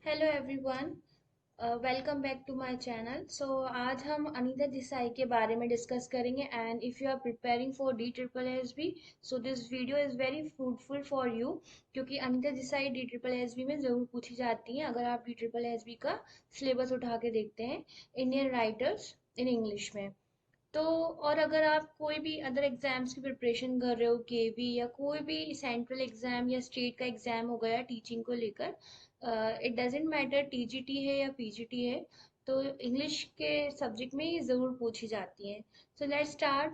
Hello everyone, welcome back to my channel. आज हम अनीता देसाई के बारे में डिस्कस करेंगे and if you are preparing for D triple S B so this video is very fruitful for you, क्योंकि Anita Desai D triple S B में ज़रूर पूछी जाती हैं अगर आप डी ट्रिपल एस बी का सिलेबस उठा के देखते हैं, इंडियन राइटर्स इन इंग्लिश में। तो और अगर आप कोई भी अदर एग्जाम्स की प्रिपरेशन कर रहे हो, केवी या कोई भी सेंट्रल एग्जाम या स्टेट का एग्जाम हो गया टीचिंग को लेकर, इट डजेंट मैटर टीजीटी है या पीजीटी है, तो इंग्लिश के सब्जेक्ट में ये ज़रूर पूछी जाती हैं। So let's start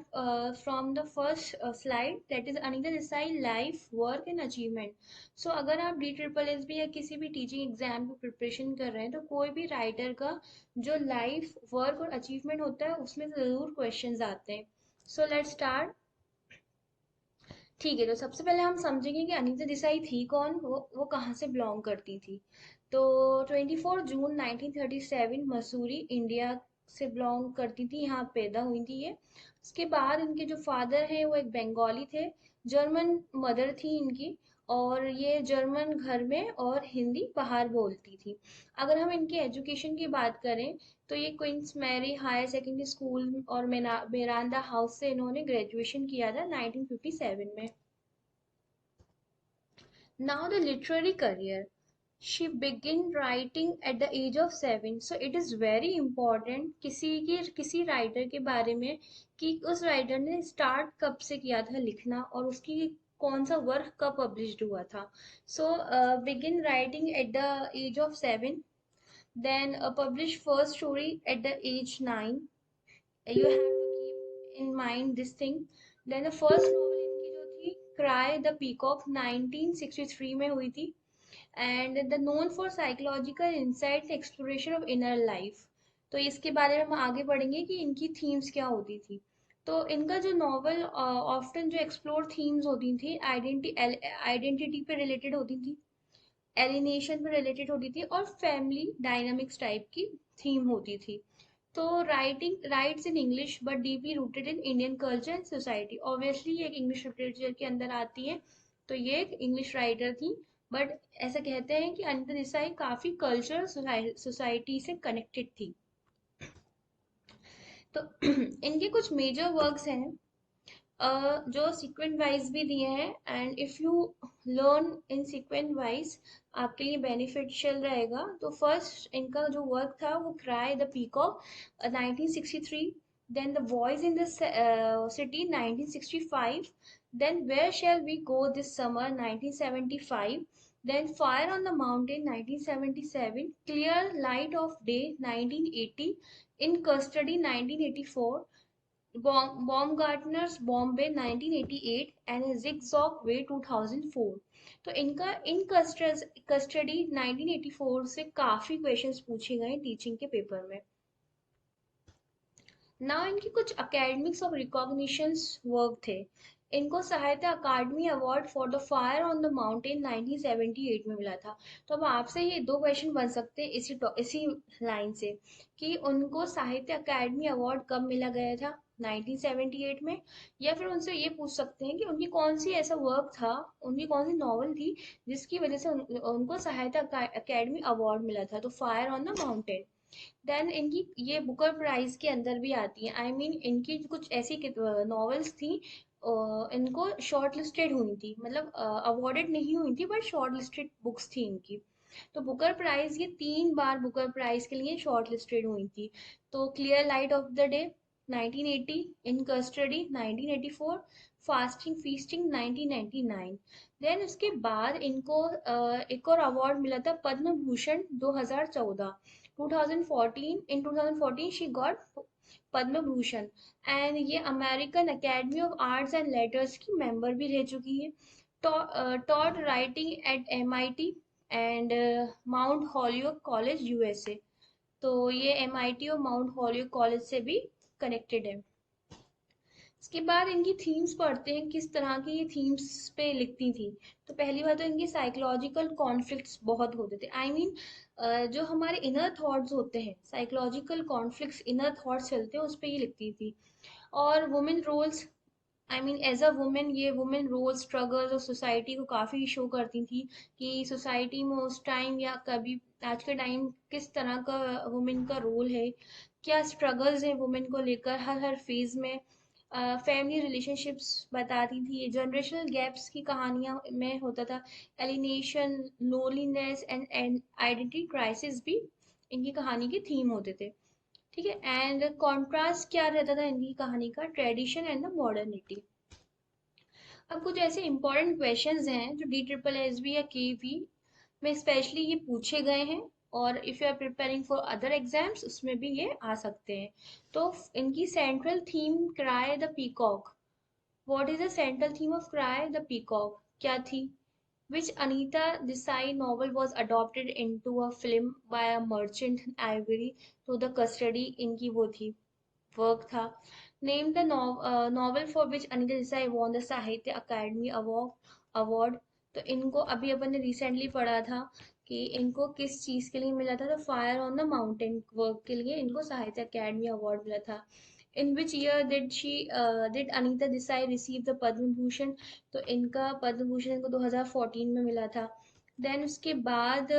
from the first slide, that is Anita Desai life work and achievement. So अगर आप डी ट्रिपल एस बी या किसी भी टीचिंग एग्जाम की प्रिपरेशन कर रहे हैं तो कोई भी राइटर का जो लाइफ वर्क और अचीवमेंट होता है उसमें से ज़रूर क्वेश्चंस आते हैं। So let's start. ठीक है, तो सबसे पहले हम समझेंगे कि अनीता देसाई थी कौन, वो कहाँ से बिलोंग करती थी। तो 24 जून 1937 मसूरी इंडिया से बिलोंग करती थी, यहाँ पैदा हुई थी ये। उसके बाद इनके जो फादर हैं वो एक बंगाली थे, जर्मन मदर थी इनकी, और ये जर्मन घर में और हिंदी बाहर बोलती थी। अगर हम इनकी एजुकेशन की बात करें तो ये Queens Mary Higher Secondary School और मेरांडा हाउस से इन्होंने ग्रेजुएशन किया था 1957 में। Now the literary career. She began writing at the age of 7. So it is very important किसी राइटर के बारे में कि उस राइटर ने स्टार्ट कब से किया था लिखना और उसकी कौन सा वर्क कब पब्लिश्ड हुआ था। So begin writing at the age of 7, then publish first story at the age 9. You have to keep in mind this thing. Then the first novel इनकी जो थी क्राई द पीकॉक 1963 में हुई थी, and the known for psychological insight exploration of inner life. तो इसके बारे में हम आगे पढ़ेंगे कि इनकी थीम्स क्या होती थी। तो इनका जो नॉवल ऑफ्टन जो एक्सप्लोर थीम्स होती थी, आइडेंटिटी पे रिलेटेड होती थी, एलिनेशन पे रिलेटेड होती थी और फैमिली डायनामिक्स टाइप की थीम होती थी। तो writing rights in English but deeply rooted in Indian culture and society, obviously ये एक इंग्लिश लिटरेचर के अंदर आती है, तो ये एक इंग्लिश राइटर थी। बट ऐसा कहते हैं कि अनिता देसाई काफी कल्चर सोसाइटी से कनेक्टेड थी। तो इनके कुछ मेजर वर्क्स हैं जो सीक्वेंट वाइज भी दिए हैं, and if you learn in sequence wise आपके लिए बेनिफिशियल रहेगा। तो फर्स्ट इनका जो वर्क था वो Cry the Peacock 1963, then the Voice in the City 1965, then Where Shall We Go This Summer 1975, then Fire on the Mountain 1977, Clear Light of Day 1980, In Custody 1984, Baumgartner's Bombay 1988 and a Zigzag Way 2004। तो इनका इन custody 1984 से काफी questions पूछे गए teaching के paper में। ना इनकी कुछ अकेडमिक्स और रिकॉग्निशंस वर्क थे। इनको Sahitya Akademi award for the fire on the mountain 1978 में मिला था। तो अब आपसे ये दो क्वेश्चन बन सकते हैं इसी लाइन से कि उनको साहित्य अकादमी अवार्ड कब मिला गया था 1978 में, या फिर उनसे ये पूछ सकते हैं कि उनकी कौन सी ऐसा वर्क था, उनकी कौन सी नॉवल थी जिसकी वजह से उनको साहित्य अकादमी अवार्ड मिला था। तो fire on the Mountain. Then इनकी ये बुकर प्राइज के अंदर भी आती है। इनकी कुछ ऐसी नॉवेल्स थी, इनको शॉर्ट लिस्टेड हुई थी, मतलब अवार्डेड नहीं हुई थी बट शॉर्ट लिस्टेड बुक्स थी इनकी। तो बुकर प्राइज ये 3 बार बुकर प्राइज के लिए शॉर्ट लिस्टेड हुई थी। तो clear light of the day 1980, in custody 1984, fasting feasting 1999। Then उसके बाद इनको एक और अवार्ड मिला था Padma Bhushan 2014, 2014। In 2014 she got Padma Bhushan, and ये American academy of arts and letters की मेंबर भी रह चुकी है। Taught writing at MIT and Mount Holyoke college USA। तो ये MIT और माउंट हॉलियोक कॉलेज से भी कनेक्टेड है। इसके बाद इनकी थीम्स पढ़ते हैं, किस तरह की ये थीम्स पे लिखती थी। तो पहली बात तो इनकी साइकोलॉजिकल कॉन्फ्लिक्ट्स बहुत होते थे। जो हमारे इनर थॉट्स होते हैं, साइकोलॉजिकल कॉन्फ्लिक्ट्स, इनर थॉट्स चलते हैं, उस पर ये लिखती थी। और women roles I mean as a women ये वुमेन रोल स्ट्रगल्स और सोसाइटी को काफ़ी शो करती थी कि सोसाइटी में उस टाइम या कभी आज के टाइम किस तरह का वुमेन का रोल है, क्या स्ट्रगल्स है वुमेन को लेकर हर हर फेज में। फैमिली रिलेशनशिप्स बताती थी, जनरेशनल गैप्स की कहानियां में होता था, alienation, loneliness and identity crisis भी इनकी कहानी के थीम होते थे। ठीक है, एंड कॉन्ट्रास्ट क्या रहता था इनकी कहानी का, ट्रेडिशन एंड द मॉडर्निटी। अब कुछ ऐसे इंपॉर्टेंट क्वेश्चंस हैं जो डी ट्रिपल एस बी या के वी में स्पेशली ये पूछे गए हैं, और if you are preparing for other exams उसमें भी ये आ सकते हैं। तो इनकी central theme Cry the Peacock. What is the central theme of Cry the Peacock, क्या थी? Which Anita Desai novel was adopted into a film by a merchant ivory to the custody, इनकी वो थी, वर्क था। Name the novel for which Anita Desai won the साहित्य Akademi award. तो इनको अभी अपन ने रिसेंटली पढ़ा था कि इनको किस चीज़ के लिए मिला था, तो fire on the mountain work के लिए इनको साहित्य अकादमी अवार्ड मिला था। In which year did Anita Desai receive the Padma Bhushan? तो इनका पद्म भूषण इनको 2014 में मिला था। देन उसके बाद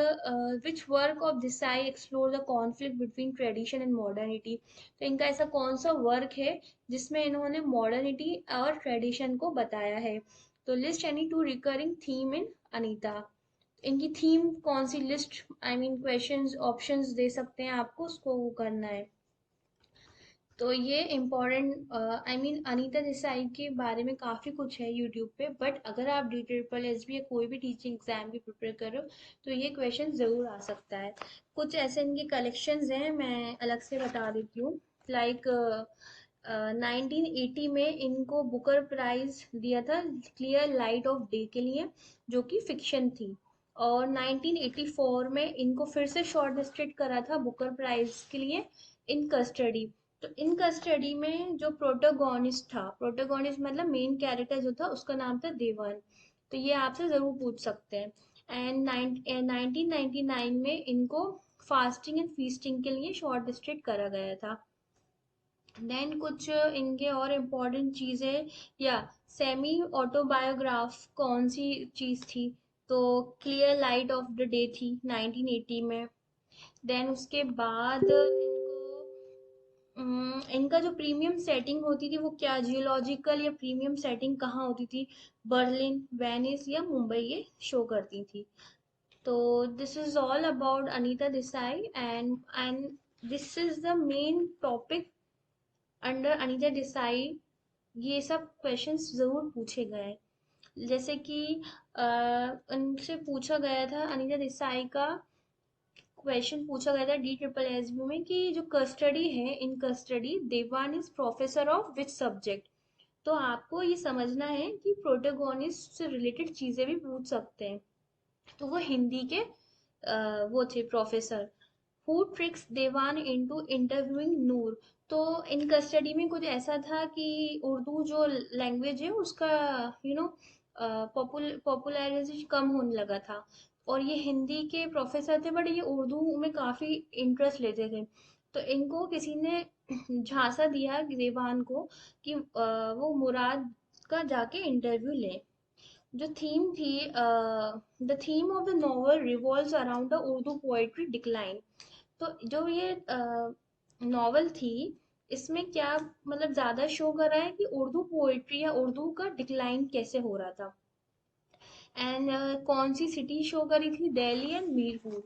which work of Desai explore the conflict between tradition and modernity? तो इनका ऐसा कौन सा वर्क है जिसमें इन्होंने मॉडर्निटी और ट्रेडिशन को बताया है? तो list any two recurring theme in Anita. इनकी थीम कौन सी, list I mean questions options दे सकते हैं आपको, उसको वो करना है। तो ये important I mean Anita Desai के बारे में काफ़ी कुछ है यूट्यूब पे, बट अगर आप डी ट्रिपल एस बी या कोई भी टीचिंग एग्जाम की प्रिपेयर करो तो ये क्वेश्चन ज़रूर आ सकता है। कुछ ऐसे इनके कलेक्शंस हैं, मैं अलग से बता देती हूँ। लाइक 1980 में इनको बुकर प्राइज दिया था क्लियर लाइट ऑफ डे के लिए, जो कि फिक्शन थी। और 1984 में इनको फिर से शॉर्ट लिस्टेड करा था बुकर प्राइज के लिए, इन कस्टडी। तो इन कस्टडी में जो प्रोटोगोनिस्ट था, प्रोटोगोनिस्ट मतलब मेन कैरेक्टर जो था, उसका नाम था देवन। तो ये आपसे ज़रूर पूछ सकते हैं। एंड 1999 में इनको फास्टिंग एंड फीस्टिंग के लिए शॉर्ट लिस्टेड करा गया था। देन कुछ इनके और इम्पोर्टेंट चीज़ें, या सेमी ऑटोबायोग्राफ कौन सी चीज़ थी? तो clear light of the day थी 1980 में। देन उसके बाद इनका जो प्रीमियम सेटिंग होती थी वो क्या, जियोलॉजिकल या प्रीमियम सेटिंग कहाँ होती थी? बर्लिन, वेनिस या मुंबई ये शो करती थी। तो this is all about Anita Desai, and this is the main topic under Anita Desai. ये सब क्वेश्चंस ज़रूर पूछे गए, जैसे कि उनसे पूछा गया था, अनीता देसाई का क्वेश्चन पूछा गया था डी ट्रिपल एस बी में कि जो कस्टडी है, इन कस्टडी देवान is professor of which subject? तो आपको ये समझना है कि प्रोटोगोनिस्ट से रिलेटेड चीज़ें भी पूछ सकते हैं। तो वो हिंदी के वो थे प्रोफेसर। हु ट्रिक्स देवान इनटू इंटरव्यूइंग नूर? तो इन कस्टडी में कुछ ऐसा था कि उर्दू जो लैंग्वेज है उसका यू नो पॉपुलैरिटी कम होने लगा था, और ये हिंदी के प्रोफेसर थे बट ये उर्दू में काफ़ी इंटरेस्ट लेते थे। तो इनको किसी ने झांसा दिया देवान को कि वो मुराद का जाके इंटरव्यू लें। जो थीम थी, the theme of the novel revolves around the Urdu poetry decline. तो जो ये नॉवल थी, इसमें क्या मतलब ज़्यादा शो कर रहा है कि उर्दू पोएट्री या उर्दू का डिक्लाइन कैसे हो रहा था। एंड कौन सी सिटी शो करी थी? Delhi and Mirpur.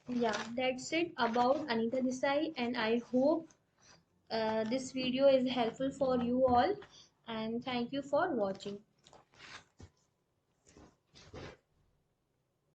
Yeah, that's it about Anita Desai, and I hope this video is helpful for you all, and thank you for watching.